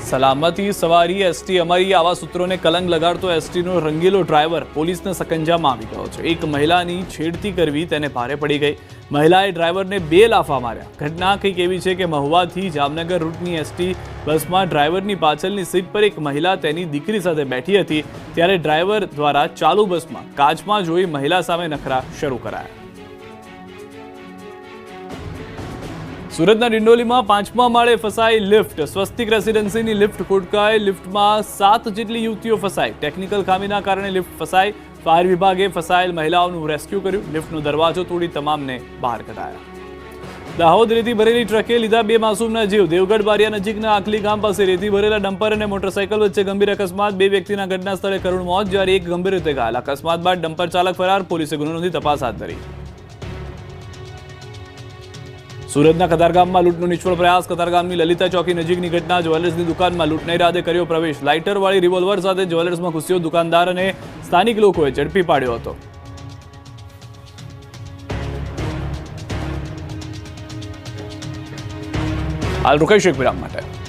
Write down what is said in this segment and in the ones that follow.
સલામતી સવારી એસટી અમારી આવા સૂત્રોને કલંક લગાડતો એસટીનો રંગીલો ડ્રાઈવર પોલીસના સકંજામાં આવી ગયો છે। એક મહિલાની છેડતી કરવી તેને ભારે પડી ગઈ। મહિલાએ ડ્રાઈવરને 2 લાફા માર્યા। ઘટના કંઈક એવી છે કે મહુવાથી જામનગર રૂટની એસટી બસમાં ડ્રાઈવરની પાછળની સીટ પર એક મહિલા તેની દીકરી સાથે બેઠી હતી ત્યારે ડ્રાઈવર દ્વારા ચાલુ બસમાં કાચમાં જોઈ મહિલા સામે નખરા શરૂ કરાયા। સુરતના ડિંડોલીમાં 5મા માળે ફસાઈ લિફ્ટ। સ્વસ્તિક રેસિડેન્સીની લિફ્ટ ખોટકાઈ। લિફ્ટમાં 7 જેટલી યુવતીઓ ફસાઈ। ટેકનિકલ ખામીના કારણે લિફ્ટ ફસાઈ। ફાયર વિભાગે ફસાયેલ મહિલાઓનું રેસ્ક્યુ કર્યું। લિફ્ટનો દરવાજો તોડી તમામને બહાર કઢાયા। દાહોદ રેતી ભરેલી ટ્રકે લીધા 2 માસૂમના જીવ। દેવગઢ બારિયા નજીકના આખલી ગામ પાસે રેતી ભરેલા ડમ્પર અને મોટરસાઇકલ વચ્ચે ગંભીર અકસ્માત। 2 વ્યક્તિના ઘટના સ્થળે કરુણ મોત જ્યારે એક ગંભીર રીતે ઘાયલ। અકસ્માત બાદ ડમ્પર ચાલક ફરાર। પોલીસે ગુનો નોંધી તપાસ હાથ ધરી। સુરતના કતારગામમાં લૂંટનો નિષ્ફળ પ્રયાસ। કતારગામની લલિતા ચોકી નજીકની ઘટના। જ્વેલર્સની દુકાનમાં લૂંટના ઇરાદે કર્યો પ્રવેશ। લાઇટરવાળી રિવોલ્વર સાથે જ્વેલર્સમાં ઘૂસ્યો। દુકાનદાર અને સ્થાનિક લોકોએ ઝડપી પાડ્યો હતો। હાલ રોકાઈશું એક વિરામ માટે।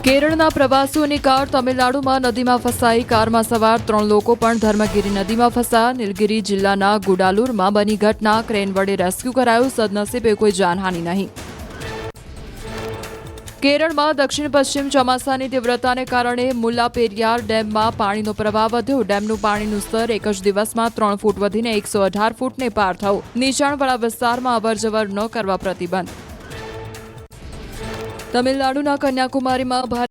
કેરળના પ્રવાસીઓની કાર તમિલનાડુમાં નદીમાં ફસાઈ। કારમાં સવાર 3 લોકો પણ ધર્મગીરી નદીમાં ફસાયા। નીલગિરી જિલ્લાના ગુડાલુરમાં બની ઘટના। ક્રેન વડે રેસ્ક્યુ કરાયું। સદનસીબે કોઈ જાનહાનિ નહીં। કેરળમાં દક્ષિણ પશ્ચિમ ચોમાસાની તીવ્રતાને કારણે મુલ્લાપેરિયાર ડેમમાં પાણીનો પ્રવાહ વધ્યો। ડેમનું પાણીનું સ્તર એક જ દિવસમાં 3 ફૂટ વધીને 118 ફૂટને પાર થયું। નીચાણવાળા વિસ્તારમાં અવરજવર ન કરવા પ્રતિબંધ। તમિલનાડુના કન્યાકુમારીમાં